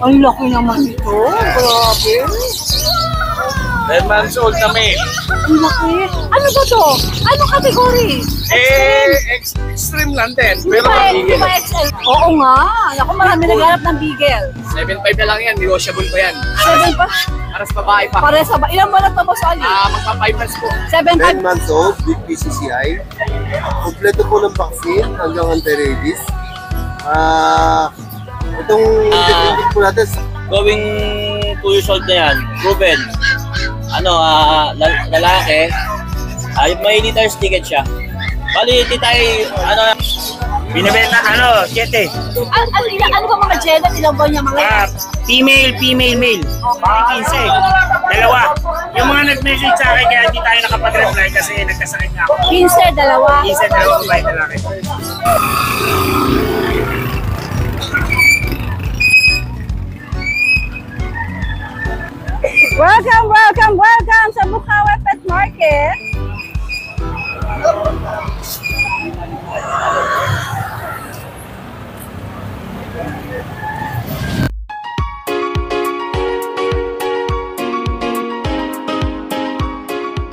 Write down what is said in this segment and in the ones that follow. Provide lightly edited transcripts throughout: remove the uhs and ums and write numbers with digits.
Ang laki naman ito. Grabe. 10 months old na male. Ang laki. Ano ba to? Anong category? Extreme lang din. Hindi Pero ba, ba XL? Oo nga. Naku, marami naghanap ng bigel. 7.5 na lang yan. Negotiable pa yan. 7 pa? Para sa babae pa. Pare sa ba? Ilang buwan na boss Ali? Magpa 5 months po. 7 10 months old, big PCCI. Kompleto po ng vaccine hanggang anti-rabies. Itong intervention po natin. Going 2 years old na yan, proven. Lalaki. May liters ticket siya. Bali, hindi tayo, binibenta, 7. Ano ba mga gender? Ilang buwan niya mga? Female, male. 15. Dalawa. Yung mga nag-message sa akin, kaya hindi tayo nakapag-reply kasi nagkasakit nga ako. 15, dalawa. 15, dalawa, babae, lalaki. Welcome sa Bukawi Pet Market.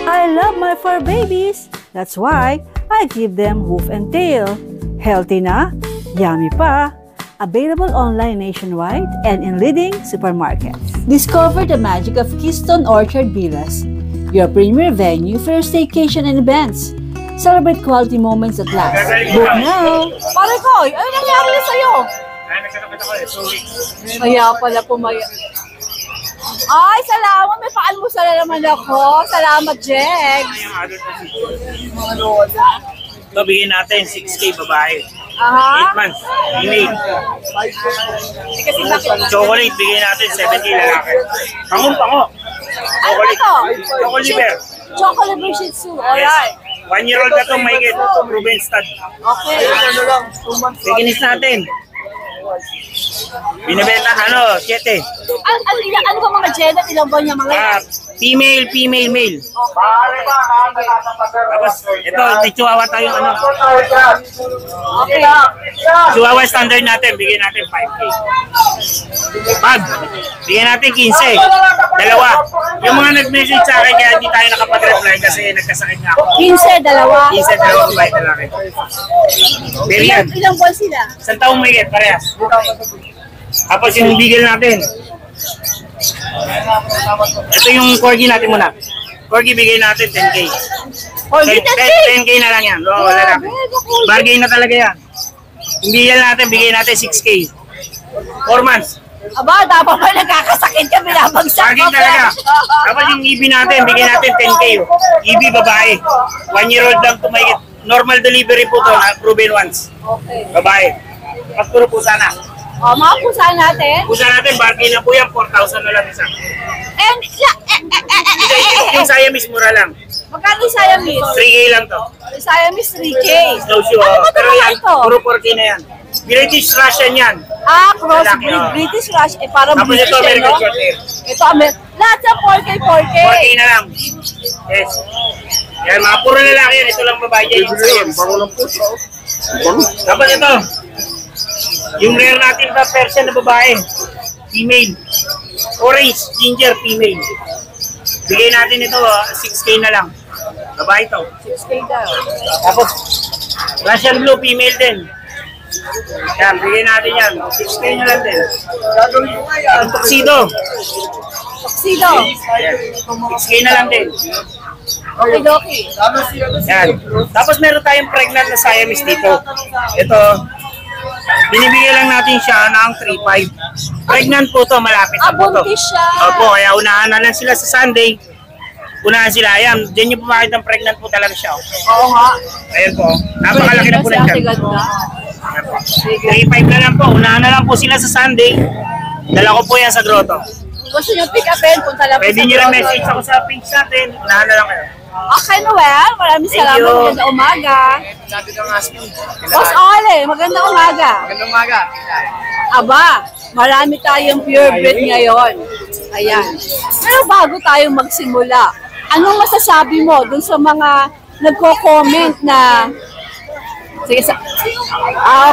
I love my fur babies. That's why I give them hoof and tail. Healthy na, yummy pa. Available online nationwide and in leading supermarkets. Discover the magic of Keystone Orchard Villas, your premier venue for your staycation and events. Celebrate quality moments at last. Book now! Pare ko, ano nangyari na sa'yo? Ay, nagkakapit ako 2 weeks. Kaya pala pumaya. Ay, salamat! May paalmusal na naman ako. Salamat, Jex! Yung adult position. Ito, bigyan natin 6K babae. 8 months. Female. Kasi bakit? Chocolate, bigyan natin 7K lalaki. Pango. Ano ba to? Chocolate liver. Chocolate liver Shih Tzu. Alright. 1 year old na ito, may get. Proven stud. Okay. Biginis natin. Binibenta, 7. Ano ba mga gender? Ilang buwan niya mga? Female, male. Tapos, ito, may chihuahua tayong Okay. Chihuahua standard natin, bigyan natin 5K. Pag, bigyan natin 15. Dalawa. Yung mga nag-message sa akin, kaya hindi tayo nakapag-reply kasi nagkasakit nga ako. 15, dalawa. 15, dalawa, babae, lalaki. Pero yan, Ilang buwan sila? 1 taong may get, parehas. Tapos yung bigel natin. Ito yung corgi natin muna. Corgi bigay natin 10K. Oh, 10K na lang yan. Oo, lalaki. Bargain na talaga yan. Yung bigel natin, bigay natin 6K. 4 months. Aba, dapat pa nagkakasakit ka, binabagsak Bargain talaga. Tapos yung EB natin, bigay natin 10K. EB babae. 1 year old lang tumayit. Normal delivery po to, proven once. Okay. Babae. Pagpuro po sana. Mga pusa natin. Pusa natin, bargain na po yan, 4,000 na lang isa. And, Yung Siamese mura lang. magkano yung Siamese? 3K lang to. Yung Siamese 3K. Snow shoe. Ano ba ito Pero mga yan, ito? puro 4K na yan. British Russian yan. Crossbreed. Lalaki, British Rush. Parang Tapos British ito, American no? short hair. Ito, lahat sa 4K. 4K na lang. Yes. Yan, mga puro lalaki yan. Ito lang babae yan. Yung Siamese. Tapos ito. Yung rare natin ba Persian na babae. Female. Orange, ginger, female. Bigay natin ito, 6K na lang. Babae ito. 6K daw. Tapos, Russian blue, female din. Yan, bigay natin yan. 6K na lang din. Ang tuxedo. Tuxedo. Yan. 6K na lang din. Okay, doki. Yan. Tapos meron tayong pregnant na Siamese dito. Ito, binibigyan lang natin siya ng 3.5. Pregnant po to, malapit na po to. Buntis siya. Opo, kaya unahan na lang sila sa Sunday. Unahan sila, ayan. Diyan yung pumakit ng pregnant po talaga siya. Oo nga. Ayan po, napakalaki na po ng tiyan. Ganda. 3.5 na lang po, unahan na lang po sila sa Sunday. Dala ko po yan sa grotto. Gusto nyo pick upin, punta lang po Pwede sa nyo lang grotto. message ako sa page natin. Unahan na lang kayo. Okay, Noel. Maraming Thank salamat. you. Magandang umaga. Dati kang asking. Boss Ole, magandang umaga. Magandang umaga. Aba, marami tayong purebred ngayon. Ayan. Pero bago tayo magsimula, anong masasabi mo dun sa mga nagko-comment na... Sige,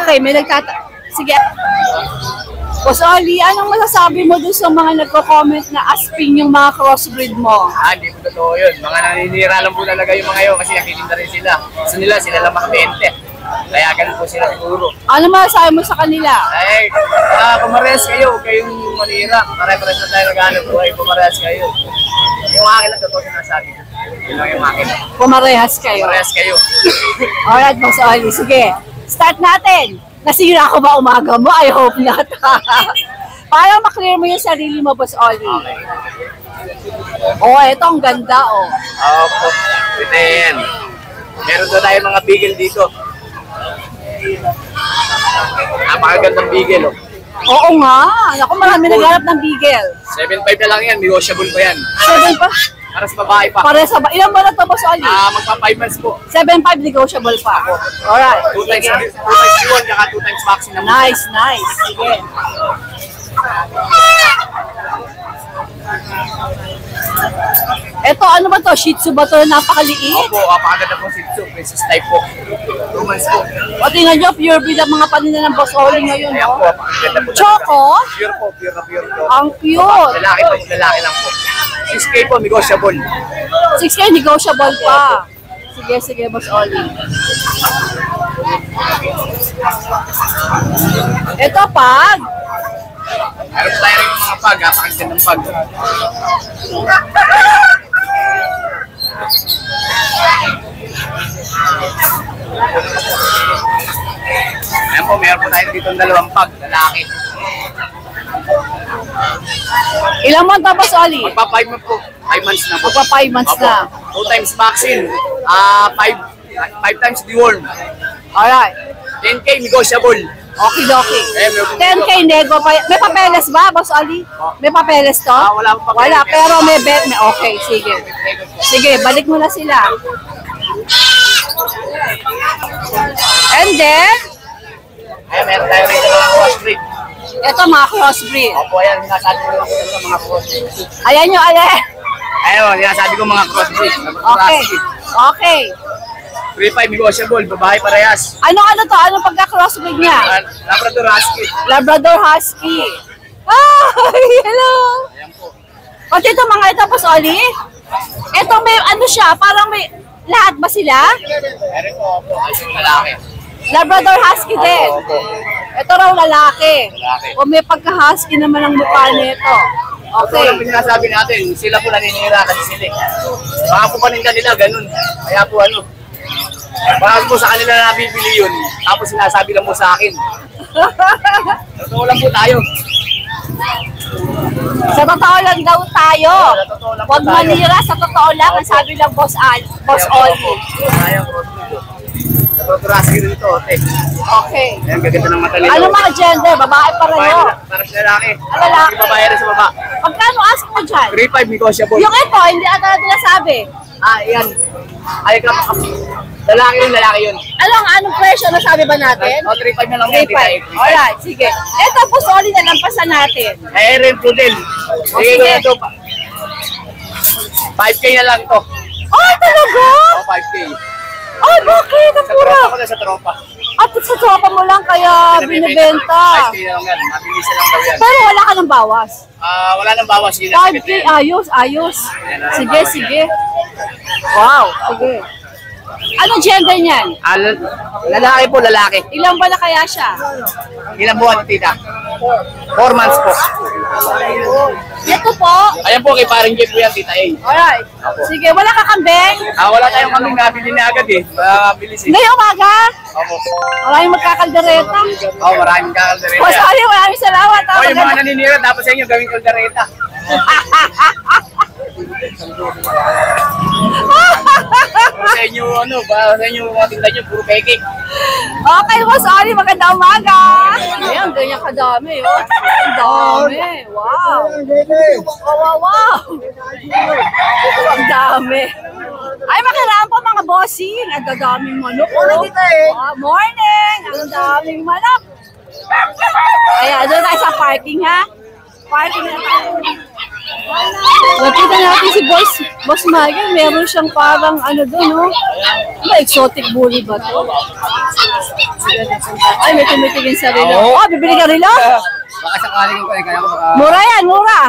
okay, may sige. Boss Oli, anong masasabi mo dun sa mga nagko-comment na asping yung mga crossbreed mo? Hindi po totoo yun. Mga naninira lang po talaga yung mga yun kasi nakitinda rin sila. Gusto nila, sila lang makabente. Kaya ganun po sila siguro. Ano masasabi mo sa kanila? Ay, pumarehas kayo. Kayong manira. Pare-pares na tayo nag-ano po. Ay, pumarehas kayo. Yung akin lang totoo yung nasabi. Yun lang yung akin. Pumarehas kayo. Pumarehas kayo. Alright, Boss Oli. Sige, start natin. Nasira ko ba umaga mo? I hope not. Para maklear mo yung sarili mo, Boss Oli. Oh, ito ang ganda, oh. Opo. Ito yan. Meron doon tayo mga bigel dito. Napakagandang bigel, oh. Oo nga. Naku, marami naghanap ng bigel. 7.5 na lang yan. Negotiable pa yan. 7 pa. Para sa babae pa. Pare sa ba? Ilan ba na to, Boss Oli? Magpa 5 months po. 7.5 negotiable pa. Alright. 2 times yun, kaka 2 times vaccine naman. Nice, nice. Sige. Ito, ano ba to? Shih Tzu ba to? Napakaliit. Opo, napakaganda po si Tzu. Princess type po. 2 months po. O tingnan nyo, pure breed ang mga paninda ng Boss Oli ngayon. Ayan po, No? napakaganda po. Choco? Pure po, pure na pure po. Ang cute. Lalaki po, lalaki lang po. 6K po, negotiable. 6K negotiable pa. Sige, sige, Boss Oli. Ito, pag. Meron tayo rin yung mga pag, napakagandang pag. Ayan po, meron po tayo dito ng 2 pag, lalaki. Ilang month na, Boss Oli? Magpa 5 months po, 5 months na po. Magpa 5 months Opo. na. 2 times vaccine, 5 times deworm. Alright. 10K negotiable. Okay, okay. Eh, meron 10K nego pa. May papeles ba, Boss Oli? May papeles to? wala pong papeles. Wala, pero may bet. Okay, sige. Sige, balik mo na sila. And then, Ayan, meron tayo rito mga crossbreed. ito mga crossbreed. Opo, ayan, sinasabi ko lang ito mga crossbreed. Ayan nyo, ayan. Ayun, sinasabi ko mga crossbreed. Okay. Okay. 3.5 negotiable, babae parehas. Ano to? Anong pagka-crossbreed niya? Labrador Husky. Labrador Husky. Ay, hello. Ayan po. Pati ito mga ito, Boss Oli. Ito may ano siya, parang may lahat ba sila? Meron po po, ay yung lalaki. Labrador Husky din. Opo. Ito raw lalaki. Lalaki. O may pagka-husky naman ang mukha nito. Ito Okay. lang po sinasabi natin, sila po naninira kasi sila. Baka po paninda nila, ganun. Kaya po ano, baka po sa kanila na nabibili yun, tapos sinasabi lang mo sa akin. Totoo lang po tayo. Sa totoo lang daw tayo. Sa totoo lang po Huwag tayo. manira, sa totoo lang. Ang sabi lang Boss Oli. Tayo, crossbreed. Labrador Husky rin ito, te. Okay. Ayan, gaganda ng mata nila. Ano mga gender? Babae pa rin Babae yun. na, para sa lalaki. Lalaki. Yung babae rin sa baba. Magkano ask mo dyan? 3.5 negotiable. Yung ito, hindi ata natin nasabi. Yan. Ay, lalaki yun. Anong presyo nasabi ba natin? O, 3.5 na lang yan. 3.5. Alright, sige. Ito po, sorry na lampasan natin. Eh, rin po din. Sige ko sige. na ito. 5K na lang to. Oh, talaga? O, 5K. Ay, bakit? Ang Sa mura. tropa ko na sa tropa. At sa tropa mo lang kaya binibenta. 5K na lang yan. Mabilis lang daw yan. Pero wala ka ng bawas. Wala nang bawas. Yun 5K, ayos, ayos. Sige, sige. Wow, sige. Anong gender niyan? Lalaki po, lalaki. Ilang ba na kaya siya? Ilang buwan, tita? 4 months po. Ito po. Ayan po, kay paring Jeff po yan, tita A. Alright. Sige, wala ka kambing? Wala tayong kami nabili na agad eh. Mabilis eh. Ngayong umaga? Opo. Maraming magkakaldereta. Maraming kakaldereta. O, sorry, maraming salamat. O, yung mga naninira, dapat sa inyo gawing kaldereta. Sa inyo, sa inyo mga tinda nyo, puro peke. Okay, boss Oli, maganda umaga. Ayan, ganyan kadami, oh. Ang dami. Wow. Wow, wow. Ang dami. Ay, makilaan po mga bossing. Ang dadaming manok, oh. Morning. Ang daming manok. Ayan, doon tayo sa parking, ha? Parking na tayo. Nakita natin si Boss Michael, meron siyang parang ano doon, no? Exotic bully ba to? Ay, may tumitingin sa relo. Oh, bibili ka relo? Baka sakaling ko kaya ko baka... Mura yan, mura!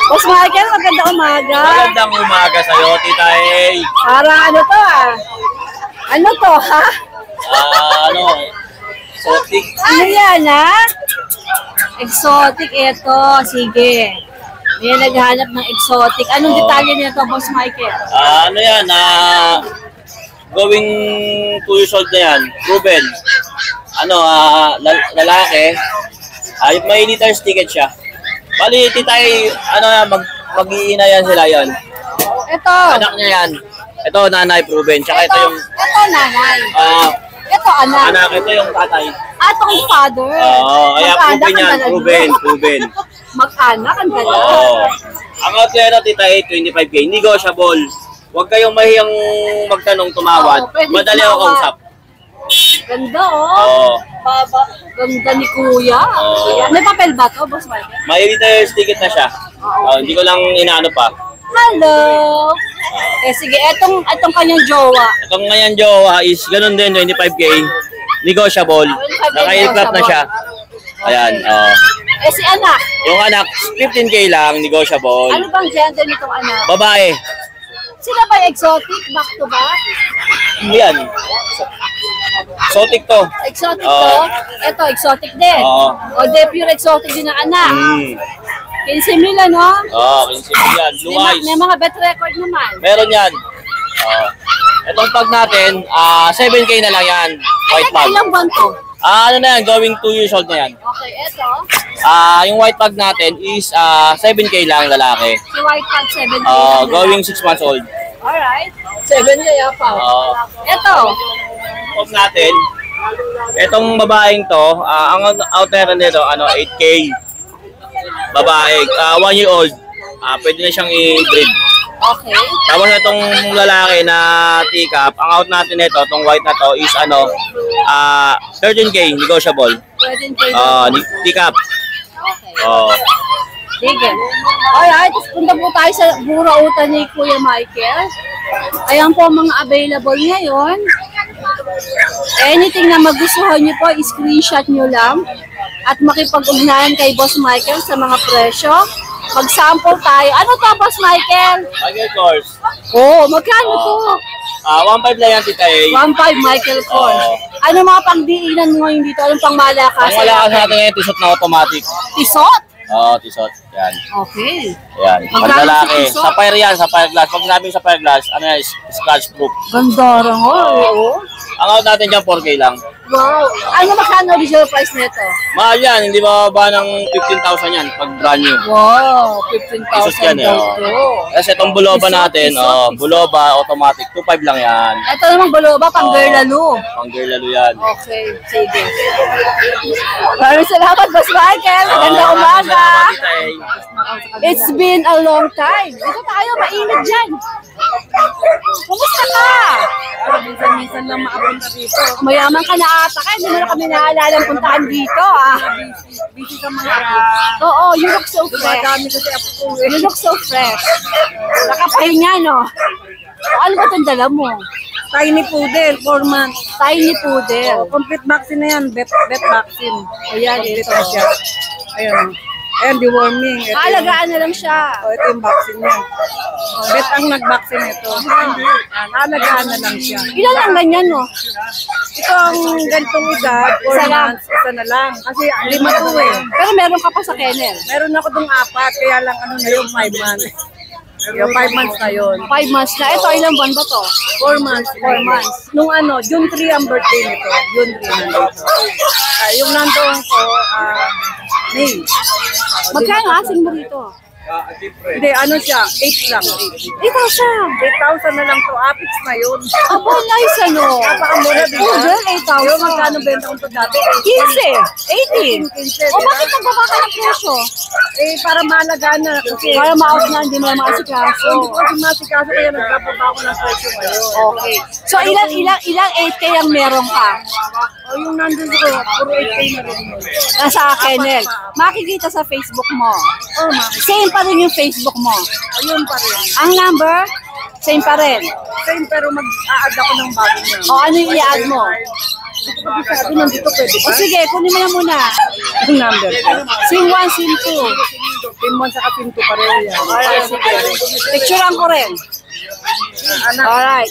Boss Michael, magandang umaga. Magandang umaga sa'yo, Tita A. Parang ano to ah? Ano to, ha? Exotic. Ano yan, ha? Exotic, ito. Sige. May naghahanap ng exotic. Anong detalye nito, Boss Michael? Ano yan, going 2 years old na yan, proven. Lalaki. May litters ticket siya. Bali, titay, mag-iina yan sila yan. Ito. Anak niya yan. Ito, nanay, proven. Tsaka ito yung... Ito, nanay. Ito, anak. Anak, ito yung tatay. Itong father. Kaya proven yan, proven. Mag-anak, ang gala. Ang outlet titay, 25K, negotiable. Huwag kayong mahiyang magtanong, tumawad. Madali ako kausap. Ganda, oh. Ganda ni Kuya. May papel ba to, Boss Michael? May litters ticket na siya. Hindi ko lang inaano pa. Hello. Sige, etong kanyang jowa. Itong ngayon jowa is ganun din, 25K. Negotiable. Naka-aircraft na siya. Ayan. Si anak. Yung anak, 15K lang, negotiable. Ano bang gender nitong anak? Babae. Sila ba exotic? Back to back? Yan. Exotic to. Exotic to? Ito, exotic din. O de, pure exotic din ang anak. 15 mil, no? 15 yan. Blue eyes. May mga bet record naman. Meron yan. Itong pag natin, 7K na lang yan. White pag. Ilang buwan to? Ano na yan, going 2 years old na yan. Okay, ito. Yung white pag natin is 7K lang lalaki. Si white pag 7 mil. Going 6 months old. Alright. 7 kaya pa. Ito. Pag natin, itong babaeng to, ang outer nito, 8K. Babae, 1 year old. Pwede na siyang i-breed. Okay. Tapos itong lalaki na teacup, ang out natin nito, itong white na to is 13K, negotiable. 13K. Teacup. Okay. Sige. Alright, punta po tayo sa burautan ni Kuya Michael. Ayan po ang mga available ngayon. Anything na magustuhan nyo po, screenshot nyo lang at makipag-ugnayan kay Boss Michael sa mga presyo. Mag-sample tayo. Ano to, Boss Michael? Michael Kors. Magkano to? 1.5 lang yan, Tita A. 1.5 Michael Kors. Ano mga pangdiinan mo ngayon dito? Anong pang malakas? Ang malakas natin ngayon, tisot na automatic. Tisot? Tisot. Yan. Okay. Yan. Pag Magkano lalaki, sa tisot? sapphire yan, sapphire glass. Pag sinabing sapphire glass, scratch proof. Ganda rin oh. Ang out natin dyan, 4K lang. Wow. Ano magkano original price nito? Mahal yan, hindi bababa ng 15,000 yan pag brand new. Wow, Tisot 15,000 yan daw eh. to. Kasi itong buloba Tisot, natin, tisot. buloba, automatic, 2.5 lang yan. Ito namang baloba, pang girl lalo. Pang girl lalo yan. Okay, sige. Maraming salamat, Boss Michael. Magandang umaga. It's been a long time. Dito tayo, mainit dyan. Kumusta ka? Minsan-minsan lang makapunta dito. Mayaman ka na ata ka. Hindi mo na kami naalala ang puntahan dito. Busy ka mga Oo, you look so fresh. Dumadami kasi ako po eh. You look so fresh. Nakapahinga, no? Ano ba itong dala mo? Tiny Poodle, 4 months. Tiny poodle. Complete vaccine na yan, vet vaccine. Ayan, Complete ito. na siya. Ayun. Ayan, deworming. Ito yung- Kaalagaan na lang siya. ito yung vaccine niya. Vet ang nag-vaccine ito. Alagaan na lang siya. Ilan lang ganyan, no? Ito ang ganitong edad, 4 Isa lang. months, isa na lang. Kasi 5 to eh. Pero meron ka pa sa kennel. Meron ako dong 4, kaya lang ano na yung 5 months. Yung 5 months na yun. 5 months na. Ito, ilang buwan ba to? 4 months. 4 months. Nung June 3 ang birthday nito. June 3 nandito. Yung nandoon ko, May. Magkano asing mo rito? Hindi, ano siya? 8 lang. 8,000 na lang to. Apix na yun. Abo, nice ano. Napakamura, di ba? Oh, girl, 8,000. Yung magkano benta ko to dati? 15. 18. O bakit nagbaba ka ng presyo? Eh, para malaga na. Kasi, Para ma-out na, hindi mo na makasikaso. hindi ko kasi masikaso kaya nagbababa ako ng presyo ngayon. Okay. So, ilang 8K ang meron ka? O yung nandun ko, puro 8K na rin yun. Nasa Kennel. Makikita sa Facebook mo. Oh, Same pa rin yung Facebook mo. ayun pa rin. Ang number, same pa rin. Same pero mag-a-add ako ng bago na. O ano yung i-add mo? Sabi nandito pwede O ba? sige, kunin mo na muna. Yung number ko. Sim 1, Sim 2. Team 1 sa Team 2 pareho yan. Alright, sige. Picturean ko rin. Alright.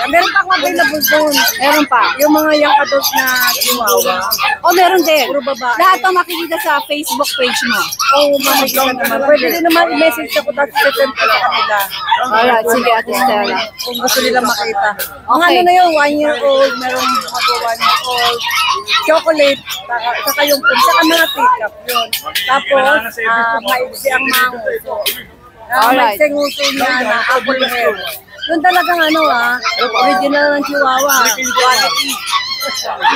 Meron pa akong available doon. Meron pa. Yung mga young adult na chihuahua. O meron din. Puro babae. Lahat ng makikita sa Facebook page mo. Oo, makikita naman. Pwede din naman i-message ako tapos i-send ko sa kanila. Alright, sige, Ate Stella. Kung gusto nilang makita. Ang Okay. ano na yun, 1 year old, merong mag 1 year old, chocolate, saka yung pum, saka mga teacup yun. Tapos, maiksi ang mango. Alright. Maiksi ang uso niya na apple hair. Yun talagang original ng Chihuahua. Quality.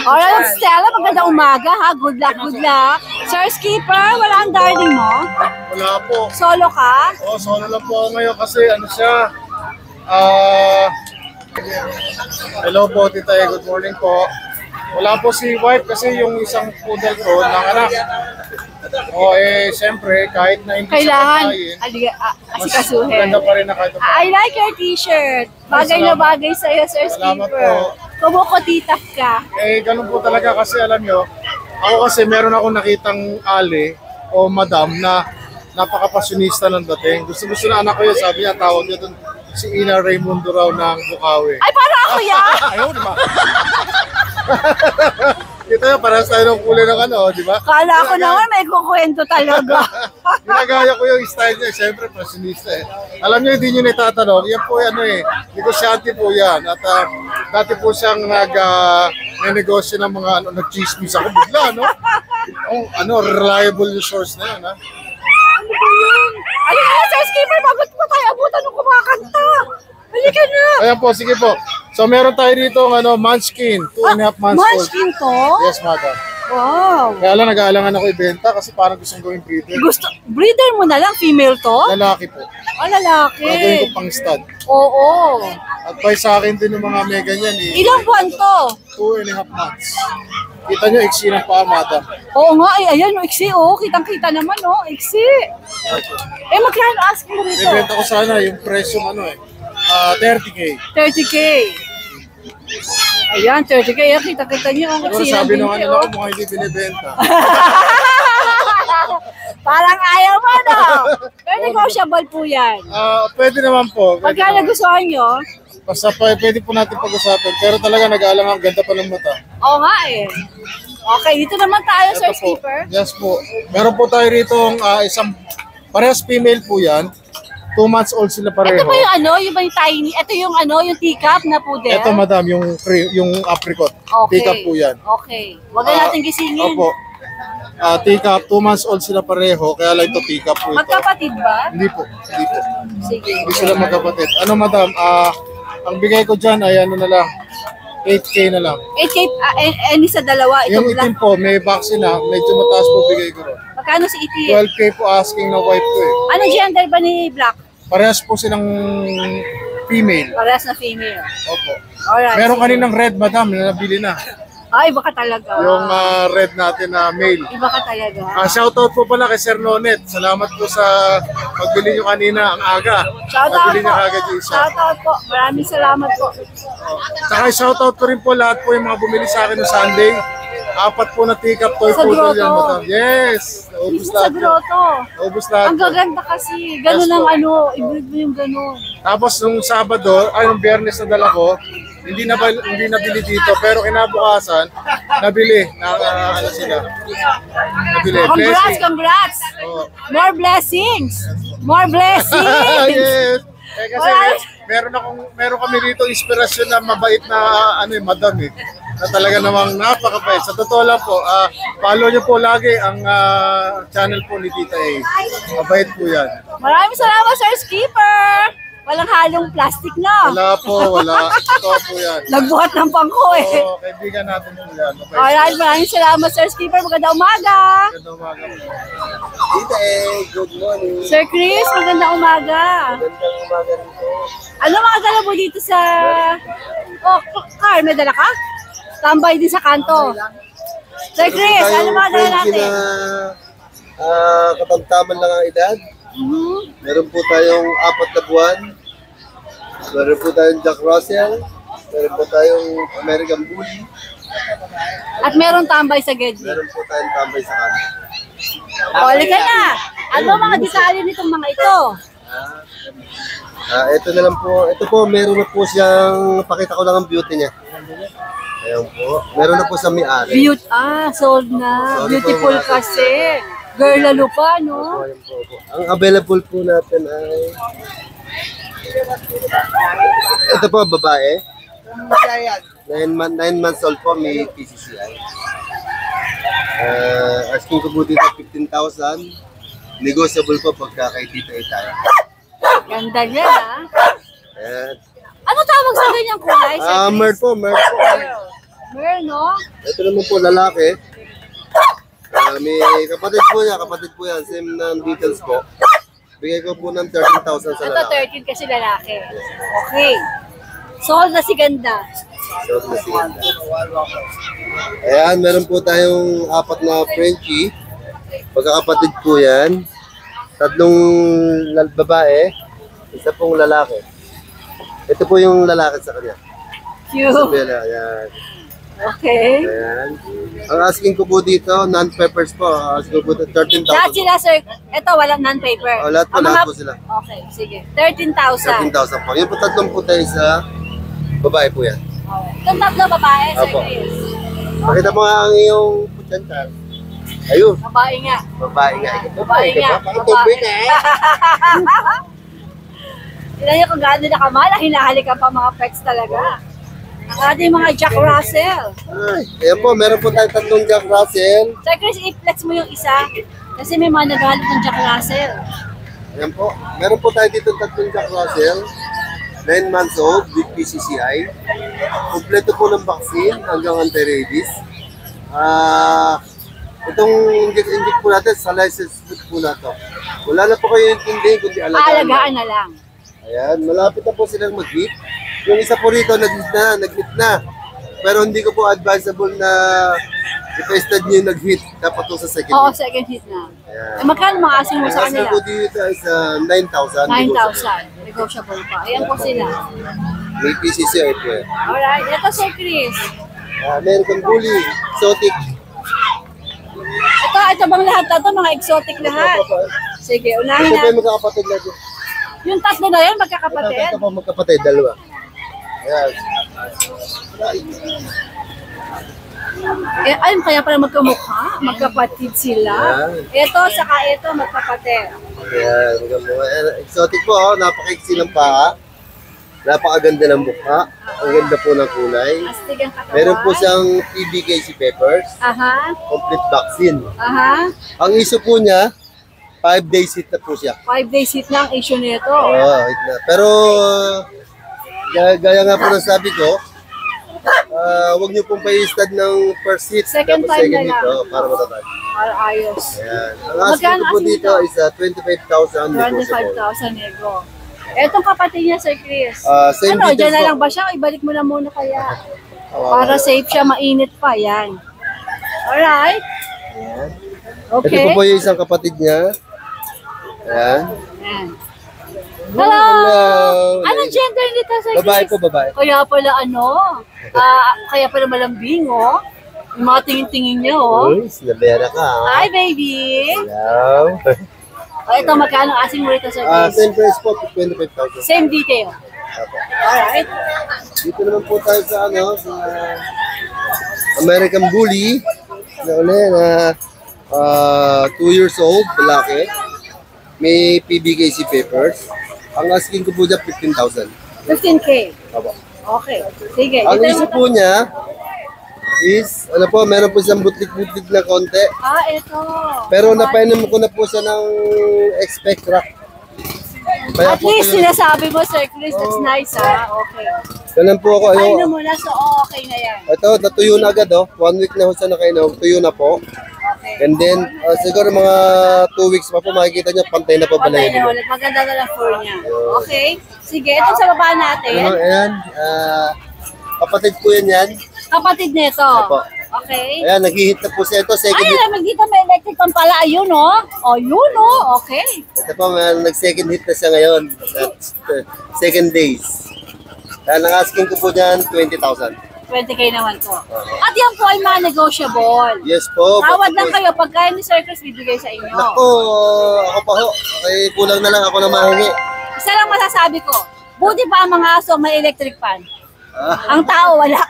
Alright, Stella, magandang umaga ha. Good luck. Sir Skipper, wala ang darling mo? Wala po. Solo ka? Solo lang po ako ngayon kasi ano siya. Hello po, Tita E. Good morning po. Wala po si wife kasi yung isang poodle ko nanganak. Siyempre, kahit na hindi Kailangan siya asikasuhin. maganda pa rin na kahit pa. I like your t-shirt. Bagay na bagay sa'yo, Sir Salamat Skipper. po. Kumukutitap ka. Ganun po talaga kasi alam nyo, ako kasi meron akong nakitang ali o madam na napaka-passionista ng dating. Gusto na anak ko yun, sabi niya, tawag niya doon si Ina Raimundo raw ng Bukawi. Ay, para ako yan! Ayaw, di ba? Ito yun, parang tayo ng kulay ng di ba? Kala ko naman may kukwento talaga. Ginagaya ko yung style niya, siyempre, passionista eh. Alam niyo, hindi niyo nitatanong, yan po negosyante po yan. At dati po siyang nag-negosyo ng mga nag-chismis ako bigla, reliable yung source na yan, ha? Halika na, Sir Skipper, bagot mo tayo abutan ng kumakanta. Halika na. Ayan po, sige po. So meron tayo dito Munchkin, 2.5 months old. Munchkin to? Yes, madam. Wow. Kaya lang nag-aalangan ako ibenta kasi parang gustong gawing breeder. Breeder mo na lang, female to? Lalaki po. Lalaki. Gagawin ko pang stud. Oo. Advice sa akin din ng mga may ganyan Ilang buwan to? 2.5 months. Kita nyo, iksi ng paa, madam. Oo nga, ayan, iksi, kitang-kita naman, iksi. Magkano asking mo rito? Ibenta ko sana yung presyo 30K. 30K. Ayan, 30K. Ayan, kita-kita niyo. Pero sabi ng ko, mukhang hindi binibenta. Parang ayaw mo, no? Pero negotiable po yan. Pwede naman po. Pagka nagustuhan nyo, Basta pwede po natin pag-usapan. Pero talaga nag-aalangan, ganda pa ng mata. oo nga eh. Okay, dito naman tayo, Sir Ito po. Skipper. Yes po. Meron po tayo rito isang, parehas female po yan. 2 months old sila pareho. Ito ba yung yung tiny? Ito yung yung teacup na poodle? Ito madam, yung apricot. Okay. Teacup po yan. Okay. Huwag na natin gisingin. Opo. Teacup, 2 months old sila pareho. Kaya lang ito teacup po ito. Magkapatid ba? Hindi po. Sige. Hindi sila magkapatid. Madam, ang bigay ko dyan ay na lang. 8K na lang. 8K, any sa dalawa, Yung itong itim black. po, may vaccine medyo mataas po bigay ko ron. Magkano si itim? 12K po asking na wife ko eh. Ano gender ba ni Black? Parehas po silang female. Parehas na female. Opo. Alright. Meron kaninang red, madam, na nabili na. Ay, iba ka talaga. Yung red natin na male. Iba ka talaga. Shoutout po pala kay Sir Nonet. Salamat po sa pagbili nyo kanina ang aga. Shoutout Pagbili po. nyo agad yung isa. Shoutout po. Maraming salamat po. Saka shoutout ko rin po lahat po yung mga bumili sa akin ng Sunday. 4 po na teacup toy Sa poodle grotto. yan, madam. Yes! Naubos Mismo sa lahat yun. grotto. Naubos lahat Ang yun. gaganda kasi. Ganun Yes, ang po. i-breed mo yung ganun. Tapos nung Sabado, nung Biyernes na dala ko, hindi nabili dito, pero kinabukasan, nabili. Nabili. Congrats, Blessing. congrats. Oo. More blessings. More blessings. Yes! Kasi Alright. meron kami dito inspirasyon na mabait na madam eh. na talaga namang napakabait. Sa totoo lang po, follow niyo po lagi ang channel po ni Tita A. Mabait po yan. Maraming salamat, Sir Skipper! Walang halong plastic na. Wala po, wala. Totoo po yan. Nagbuhat ng pangko eh. Oo, kaibigan natin po yan. Mabait. Alright, maraming salamat, Sir Skipper. Magandang umaga. Magandang umaga po. Tita eh, good morning. Sir Chris, magandang umaga. Magandang umaga rin po. Ano mga dala mo dito sa... Oh, car, may dala ka? Tambay din sa kanto. Sir Chris, ano mga dala natin? Katamtaman lang ang edad. Meron po tayong 4 na buwan. Meron po tayong Jack Russell. Meron po tayong American Bully. At meron tambay sa Gedli. Meron po tayong tambay sa kanan. Huli ka na. Ano mga detalye nitong mga ito? Ito na lang po. Ito po, meron na po siyang, pakita ko lang ang beauty niya. Ayan po. Meron na po sa may-ari. Sold na. Sorry po, Beautiful mga kasi. Girl lalo pa, no? Ayan po. Ang available po natin ay... Ito po, babae. 9 months old po, may PCCI. Asking ko po dito 15,000. Negotiable po pagka kay Tita A tayo. Ganda niya, ha? Ayan. Ano tawag sa ganyang kulay? Sir Chris? Mer po, mer po. Mer, no? Ito naman po, lalaki. May kapatid po yan. Same na details po. Bigay ko po ng 13,000 sa Ito, lalaki. 13 kasi lalaki. Okay. Sold na si ganda. So, masiganda. Ayan, meron po tayong 4 na Frenchie. Pagkakapatid po yan. 3 babae, 1 pong lalaki. Ito po yung lalaki sa kanya. Cute. Isabella, ayan. Okay. Ayan. Ang asking ko po dito, non-peppers po. Asking ko po 13,000. Lahat sila, sir. Ito, walang non-paper. Oh, lahat po, Ang lahat po sila. Okay, sige. 13,000. 13,000 po. Yung po 3 po tayo sa babae po yan. Itong tatlo babae, Sir Apo. Chris. Pakita mo nga ang iyong putsanta. Ayun, Babae nga. babae nga. Babae nga. Bakit tomboy ka eh? Tignan niyo kung gaano na kamala, hinahalikan pa mga pets talaga. Ang ating mga Jack Russell. Ay, ayan po, meron po tayong 3 Jack Russell. Sir Chris, i-flex mo yung isa. Kasi may mga naghahanap ng Jack Russell. Ayan po, meron po tayo dito 3 Jack Russell. 9 months old with PCCI. Kompleto po ng vaccine hanggang anti-rabies. Itong inject po natin sa license po na to. Wala na po kayo intindihin kundi alagaan. Alagaan na lang. Ayan, malapit na po silang mag-hit. Yung isa po rito, nag-hit na. Pero hindi ko po advisable na i-tested nyo yung nag-hit. Dapat po sa second Oo, hit. second hit na. Ayan. Eh, magkano mga asing mo Ang sa asking kanila? ko dito is 9,000. 9,000. Negotiable pa. Ayan po sila. May PCCI po yan. Alright, ito Sir Chris. American Bully, exotic. Ito bang lahat na ito? Mga exotic lahat. Sige, unahin Ito po na. yung magkakapatid natin. Yung tatlo na yun, magkakapatid. Ito po magkapatid, dalawa. Ayan. Ayun, kaya pala magkamukha. Magkapatid sila. Ito, saka ito, magkapatid. Ayan, exotic po, oh. Napaka-iksi ng paa. Napakaganda ng mukha. Ang ganda po ng kulay. Astig ang katawan. Meron po siyang PBKC peppers. Aha, Complete vaccine. aha. Ang issue po niya, 5 days hit na po siya. 5 days hit lang issue nito. Hit na. Pero, gaya nga po ng sabi ko, huwag niyo pong pa-i-stud ng first hit. Second tapos time second na hit, lang. para matatag. Para ayos. Ayan. Ang asking ko Magkano po asking dito ito? is 25,000 negotiable. 25,000 nego. Etong kapatid niya, Sir Chris. Same Ano, details dyan na po. lang ba siya? Ibalik mo na muna kaya. Para safe siya, mainit pa. Yan. Alright. Ito Okay. po yung isang kapatid niya. Ayan. Yan. Hello! Hello! Anong gender nito, Sir Chris? Babae po, babae. Kaya pala kaya pala malambing, oh. Yung mga tingin-tingin niya, oh. Uy, sinabera ka. Hi, baby! Hello. O, ito, magkano asing mo rito, Sir Chris? Same price po, 25,000. Same detail. Alright. Dito naman po tayo sa sa American Bully. Na 2 years old, lalaki. May PBKC papers. Ang asking ko po dyan, 15,000. 15K. Opo. Okay. Sige. Ang Dito isa naman po niya, is, ano po, meron po siyang butlik-butlik na konti. Ah, ito. Pero napainom ko na po siya ng Expectra. Kaya At least sinasabi mo, Sir Chris, that's nice, ha? Okay. Ganun po ako. Ay, mo na, so okay na yan. Ito, natuyo na agad, oh. 1 week na ho siya nakainom. Tuyo na po. Okay. And then, siguro mga 2 weeks pa po, makikita niyo, pantay na po pala Okay na yun. ulit. Maganda na lang fur niya. Okay. Sige, ito sa baba natin. Ayan, kapatid ko yan. Kapatid nito. Opo. Okay. Ayan, nag-hit na po siya ito. Second Ay, hit. alam, dito may electric pan pala. Ayun, oh. Oh, yun, oh. Okay. Ito po, nag-second hit na siya ngayon. That's the second days. Ang asking ko po dyan, 20,000. 20K naman po. At yan po ay negotiable. Yes po. Tawad lang kayo. Pag kaya ni Sir Chris, bibigay sa inyo. Ako, ako pa ho. Ay, kulang na lang ako na mahingi. Isa lang masasabi ko. Buti pa ang mga aso may electric pan. Ang tao, wala.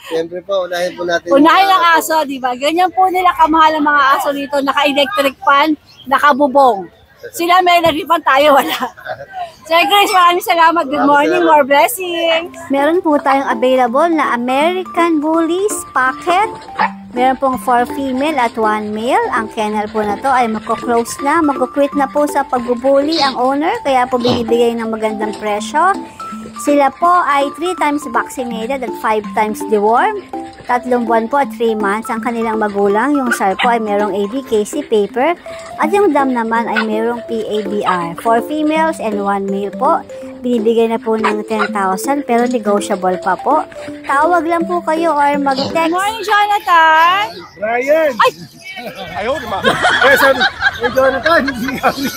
Siyempre po, unahin po natin. Unahin ang aso, di ba? Ganyan po nila kamahal ang mga aso dito. Naka-electric pan, nakabubong. Sila may electric pan, tayo wala. Sir Grace, maraming salamat. Good morning, more blessings. Meron po tayong available na American Bullies Pocket. Meron pong 4 female at 1 male. Ang kennel po na to ay magko-close na. Magko-quit na po sa pagbubuli ang owner. Kaya po binibigay ng magandang presyo. Sila po ay 3 times vaccinated at 5 times dewormed. 3 buwan po at 3 months ang kanilang magulang. Yung SAR po ay merong ABKC paper. At yung dam naman ay merong PABR. 4 females and 1 male po. Binibigay na po ng 10,000 pero negotiable pa po. Tawag lang po kayo or mag-text. Good morning, Jonathan. Brian! Ay! Ayaw, di ba? Eh, sabi, Jonathan, hindi kami.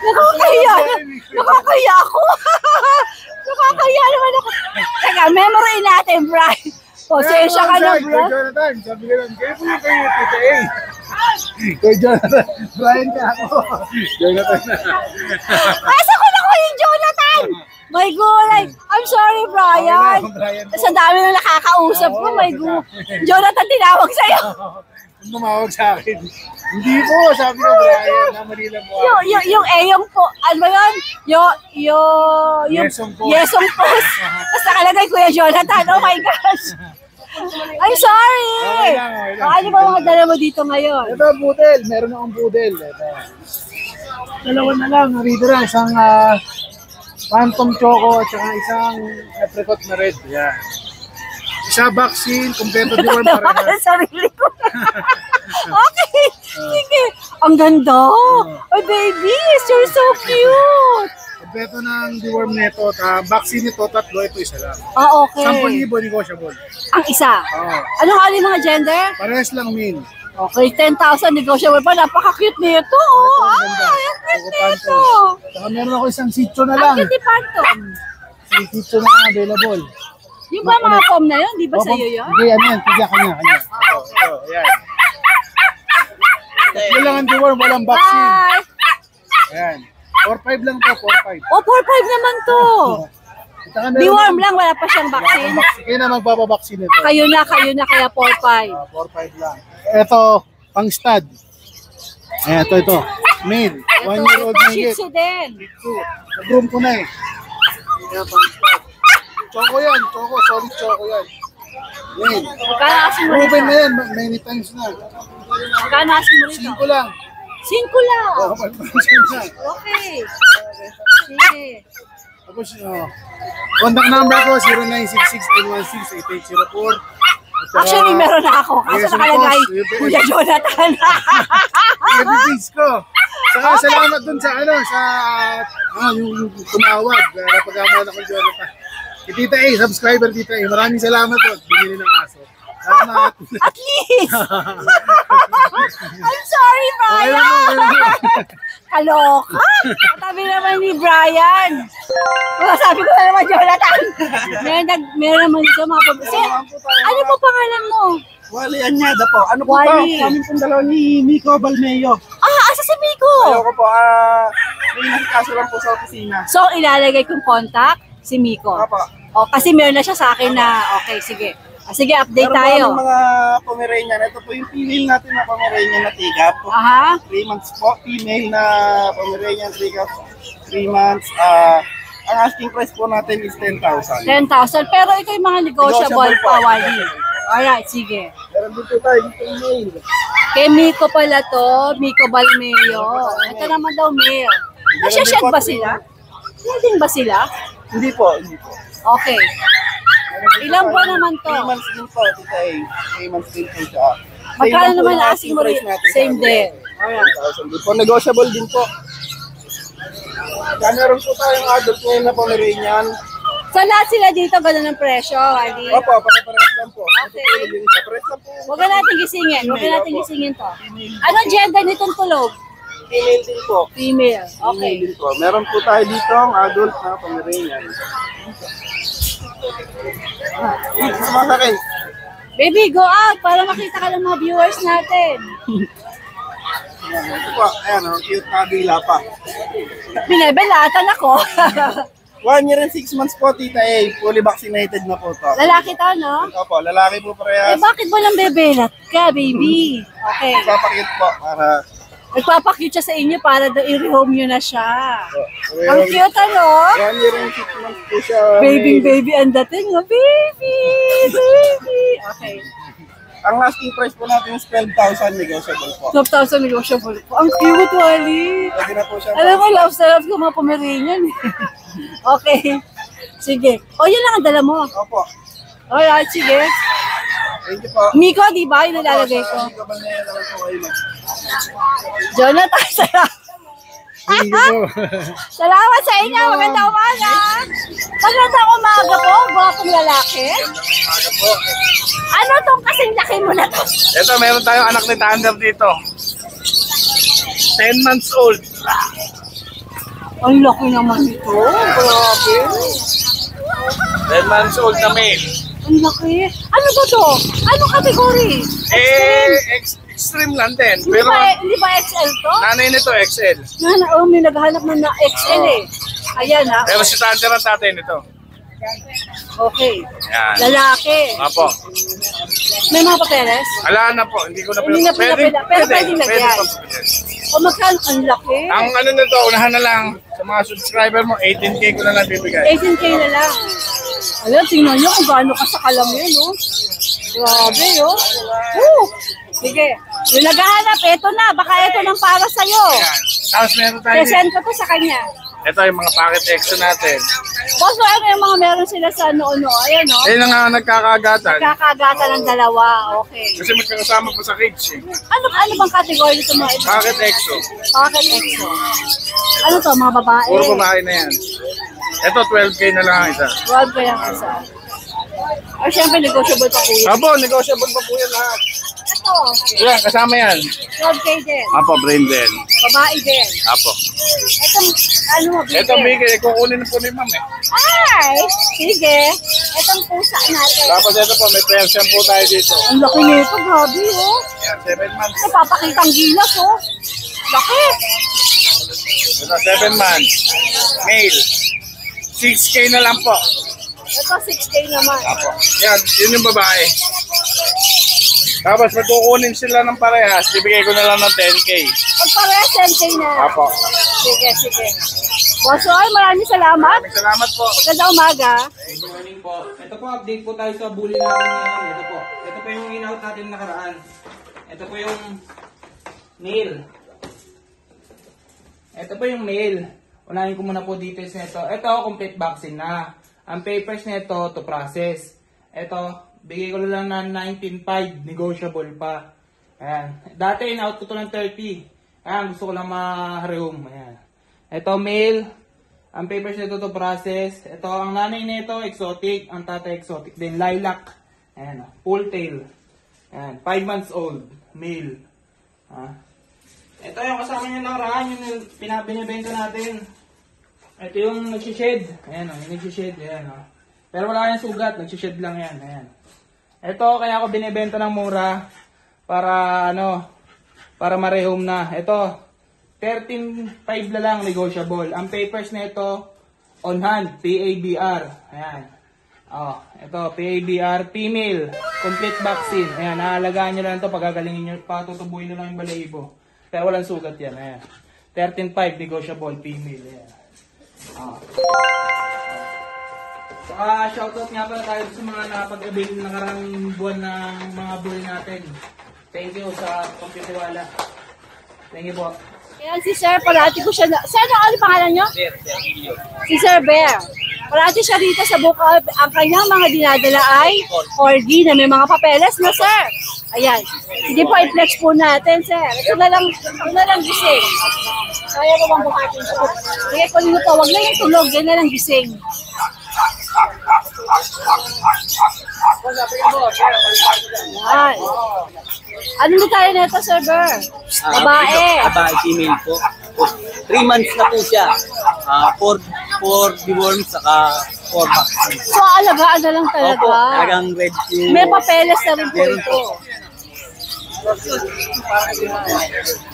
Nakakaya. Nakakaya ako. Nakakaya naman ako. Teka, memory natin, Brian. Pasensya ka na, bro. Jonathan, sabi ka lang, kayo po yung kayo, Tita A. Kay Jonathan, Brian ka ako. Jonathan na. Asa ko na ko yung Jonathan? My gulay. I'm sorry, Brian. Sa dami na nakakausap ko, my gulay. Jonathan, tinawag sa'yo. Tumawag sa akin. Hindi po, sabi ko, Brian, na mali lang po. Yung po, ano ba yun? Yesong post. Yesong post. Tapos nakalagay, Kuya Jonathan. Oh my gosh. I'm sorry. Okay lang. Ano ba mga dala mo dito ngayon? Ito, budel. Meron akong budel. Ito. Dalawa na lang. Narito na. Isang phantom choco at saka isang apricot na red. Yan. Isa vaccine, kompleto deworm Para parehas. sarili ko. Okay. Sige. Ang ganda. Oh, babies, you're so cute. Kompleto ng deworm nito. Vaccine nito, 3. Ito isa lang. Ah, okay. 10,000 negotiable. Ang isa. Oo. Ano kali mga gender? Parehas lang, Min. Okay, 10,000 negotiable pa. Napaka-cute nito. Oh, ang cute nito. Saka meron ako isang sitio na Ang lang. cute ni Phantom. Sitio na lang available. Yung ba mga pom na yun? Di ba sa'yo yun? Hindi, ano yan. Tiga kanya. Ito, yan. Walang ang deworm, walang vaccine. Bye! Ayan. 4-5 lang to, 4-5. Oh, 4-5 naman to. Saka meron Deworm akong- lang, wala pa siyang vaccine. Kaya na magbababaksin ito. Kayo na, kaya 4-5. 4-5 lang. Ito, pang stud. Ayan, ito. Male. 1 year old Ito, na Shih higit. Tzu din. Nag-room ko na eh. Ayan, pang stud. Choco yan, choco. Solid choco yan. Yan. Magkano kasi mo Proven na rito? yan, many times na. Magkano kasi mo rito? 5 lang. 5 lang. Oh, 5% na. Okay. Sige. Tapos, contact number ko, 0966-816-8804. Actually, meron na ako. Kaso Yes, of nakalagay, course. Kuya Jonathan. Everything's ko. Saka salamat dun sa yung tumawag. Napagkamala ko Jonathan. Si Tita A, subscriber Tita A. Maraming salamat po. Bumili ng aso. Salamat. At least. I'm sorry, Okay lang Brian. po, okay lang po. Kaloka. Katabi naman ni Brian. Sabi ko na naman, Jonathan. Meron naman dito mga pag-usip. Ano po pangalan mo? Wally Anyada po. Ano po Wally. ito? Kami pong dalawa ni Miko Balmeo. Asa si Miko? Ayoko po, may nakikaso lang po sa opisina. So, ilalagay kong contact si Miko. Opo. O, kasi meron na siya sa akin na, okay, sige. Sige, update Meron po tayo. kaming mga Pomeranian. Ito po yung female natin na Pomeranian na take-up. Aha. 3 months po. Female na Pomeranian take-up. 3 months. Ang asking price po natin is 10,000. 10,000. Pero ito yung mga negotiable Negotiable pa, po. Wally. Alright, sige. Meron din po tayo dito email. Kay Miko pala to, Miko Balmeo. Ito naman daw male. Nasyashed ba sila? Shedding ba sila? Hindi po, hindi po. Okay. Ilang buwan naman to? 3 months din po, Tita A. 3 months din po siya. Magkano Same naman lang po yung asking mo rin? price natin. Same din. Alright. 10,000 din po. Negotiable din po. Kaya meron po tayong adult ngayon na Pomeranian. Sa lahat sila dito, ganun ang presyo, Wally. Opo, pare-pares lang po. Okay. Pares lang po. Huwag na natin gisingin. Huwag na natin gisingin to. Anong gender nitong tulog? Female din po. Female. Female Okay. din po. Meron po tayo dito ang adult na Pomeranian. Sumasakay. Baby, go out para makita ka ng mga viewers natin. Ito po, ayan, ang cute na dila pa. Binebelatan ako. 1 year and 6 months po, Tita A. Fully vaccinated na po to. Lalaki to, no? Opo, lalaki po Eh, parehas. bakit mo lang bebelat ka, baby? Okay. Papakit po para... Nagpapakute siya sa inyo para daw i-rehome nyo na siya. Ayan. Ang cute, ano? 1 year and 6 months po siya. Baby ang dating, oh. Baby. Okay. Ang asking price po natin is 12,000 negotiable po. 12,000 negotiable po. Ang cute, Wally. Pwede na po siya. Alam mo, love sa love ko mga Pomeranian. Okay. Sige. O, yun lang ang dala mo. Opo. Alright, sige. Thank you po. Miko, di ba? Yung nilalagay ko. Hindi ka ba na naman po kayo? Jonathan, salamat sa inyo. Magandang umaga. Magandang umaga po. Gwapong lalaki. Ano tong kasing laki mo na to? Ito, meron tayong anak ni Thunder dito. 10 months old. Ang laki naman ito. Grabe. 10 months old na male. Ang laki. Ano ba to? Anong category? Extreme lang din. Hindi Pero ba, XL to? nanay nito XL. May naghahanap na XL eh. Ayan ha. Pero si Thunder ang tatay nito. Okay. Yan. Lalaki. Apo. May mga papeles? Ala na po, hindi ko na Hindi na pinapila. Pero pwede lagyan. pang pwede. O magkano? Ang laki. Ang ano nito, unahan na lang sa mga subscriber mo, 18K ko na lang bibigay. 18K na lang. Alam, tingnan nyo kung gaano kasakalam yun, oh. Grabe, oh. Woo! Sige. Yung naghahanap, eto na. Baka eto nang para sa'yo. Yan. Tapos meron tayo Present ko to sa kanya. ito yung mga packet extra natin. Boss, ano yung mga meron sila sa noo-noo? Ayan, oh. Ayun na nga nagkakagatan. Kakagata ng dalawa. Okay. Kasi magkakasama po sa kids eh. Ano bang category nito mga ito? Packet extra. Pocket exo. Ano to, mga babae? Puro babae na yan. Ito 12K na lang ang isa. 12 kaya ang isa. Or syempre, negotiable pa po yun. Apo, negotiable pa po yan lahat. Ito, Yan, kasama yan. 12K din. Apo, brain din. Babae din. Apo. Itong, ano mo, bigay? Ito bigay, kukunin po ni ma'am eh. Ay, sige. Itong pusa natin. Tapos ito po, may Persian po tayo dito. Ang laki nito, grabe, oh. Yan, 7 months. Napapakitang gilas, oh. Laki. Ito, 7 months. Male. 6K na lang po. Ito, 6K naman. Apo. Yan, yun yung babae. Tapos magkukunin sila ng parehas, bibigay ko na lang ng 10K. Pag parehas, 10K na. Apo. Sige, sige. Boss Oy, maraming salamat. Maraming salamat po. Magandang umaga. Good morning po. Ito po, update po tayo sa bully natin ngayon. Ito po. Ito po yung in-out natin nakaraan. Ito po yung male. Ito po yung male. Unahin ko muna po details nito. Ito, complete vaccine na. Ang papers nito to process. Ito, bigay ko lang na 19.5, negotiable pa. Ayan. Dati in-out ko to ng 30. Ayan, gusto ko lang ma-resume. Ayan. Ito, male. Ang papers nito to process. Ito, ang nanay nito, exotic. Ang tatay, exotic din. Lilac. Ayan, full tail. Ayan, 5 months old. Male. Ito yung kasama niya nakaraan, yung pinabinibenta natin. Ito yung nagsished. Ayan o, yung nagsished. Ayan o. Pero wala kayang sugat, nagsished lang yan. Ayan. Ito, kaya ako binibenta ng mura para para ma-rehome na. Ito, 13.5 na lang negotiable. Ang papers nito on hand, PABR. Ayan. Oh, ito, PABR, female, complete vaccine. Ayan, naalagaan nyo lang ito, pagagalingin nyo, patutubuhin nyo lang yung balahibo. Kaya walang sugat yan. Ayan. 13.5 negotiable, female. Ayan. Saka shoutout nga pala tayo sa mga nakapag-avail ng nakarang buwan ng mga bull natin. Thank you sa pagtitiwala. Thank you po. Ayan si Sir, parati ko siya na... Sir, ano pangalan niyo? Si Sir Bear. Parati siya dito sa Bukaw. Ang kanyang mga dinadala ay corgi na may mga papeles na, Sir. Ayan. Sige po, i-flex po natin, Sir. Ito na lang gising. Kaya ko bang bukatin siya? Sige, kunin mo to. Huwag na yung tulog. Yan na lang gising. Ayan. Ano na tayo nito, Sir Bear? Babae. Babae, female po. 3 months na po siya. 4 deworms, saka 4 vaccines. So, alagaan na lang talaga. Opo, talagang red yung... May papeles na rin po Meron ito.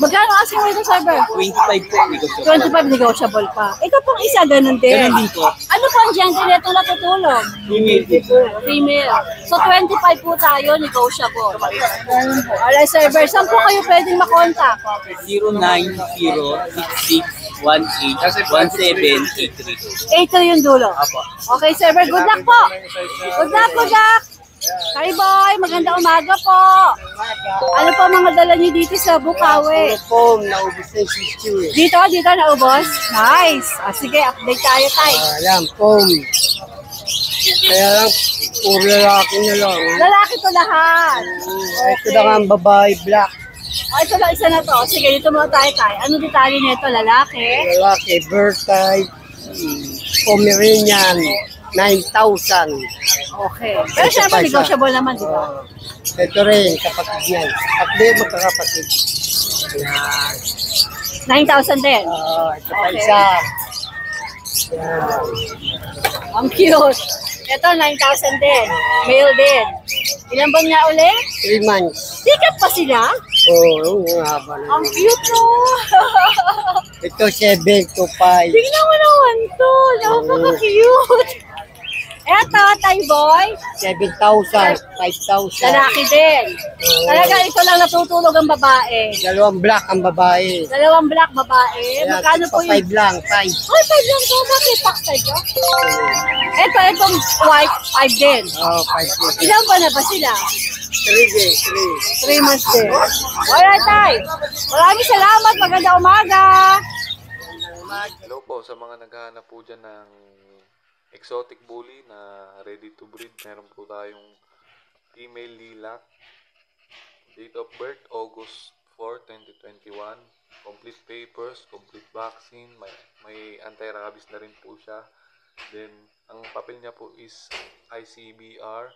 Magkano asking mo ito, Sir Bear? 25 po, negotiable. 25 negotiable pa. Ito pong isa, ganun din. Ganun din po. Ano po ang gender nito natutulog? Female po. Female. So, 25 po tayo, negotiable. Ganun po. Alright, Sir Bear, saan po kayo pwedeng makontak? 0908-1783. 83 yung dulo. Apo. Okay, Sir Bear, good luck po. Good luck, good luck. Hi, boy. Magandang umaga po. Ano po mga dala niyo dito sa Bukawi? Po, naubos na yung issue eh. Dito, naubos? Nice. Sige, update tayo, Tay. Ayan, po. Kaya lang, puro lalaki na lang. Lalaki to lahat. Ito na nga ang babae, black. Ito lang isa na to. Sige, dito muna tayo, Tay. Ano detalye nito? Lalaki? Lalaki, birth type, Pomeranian, 9,000. Okay. Pero syempre, negotiable naman, di ba? Ito rin, kapatid niyan. At di magkakapatid. Yan. 9,000 din. Ito pa isa. Yan. Ang cute. Ito, 9,000 din. Male din. Ilan ba niya ulit? 3 months. Sikat pa sila? Oo, ang haba na. Ang cute no. Ito 7 to 5. Tingnan mo naman to. Napaka-cute. Eto, Tay Boy. 7,000, 5,000. Lalaki din. Talaga ito lang natutulog ang babae. Dalawang black ang babae. Dalawang black babae. Ayan, Magkano po yun? 5 lang, 5. Ay, 5 lang to. Bakit paksay ka? Itong white, 5 din. Oh, 5 Ilan ba na ba sila? 3 days, 3 months din. Alright, Tay. Maraming salamat. Magandang umaga. Hello po sa mga naghahanap po dyan ng exotic bully na ready to breed. Meron po tayong female lilac. Date of birth, August 4, 2021. Complete papers, complete vaccine. May anti-rabies na rin po siya. Then, ang papel niya po is ICBR.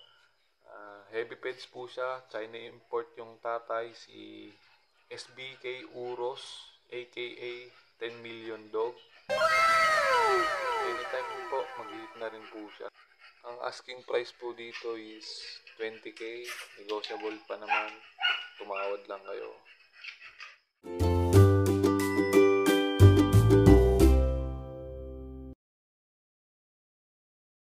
Heavy peds po siya. China import yung tatay, si SBK Uros, aka 10 million dog. Anytime po, mag-hit na rin po siya. Ang asking price po dito is 20k. Negotiable pa naman. Tumawad lang kayo.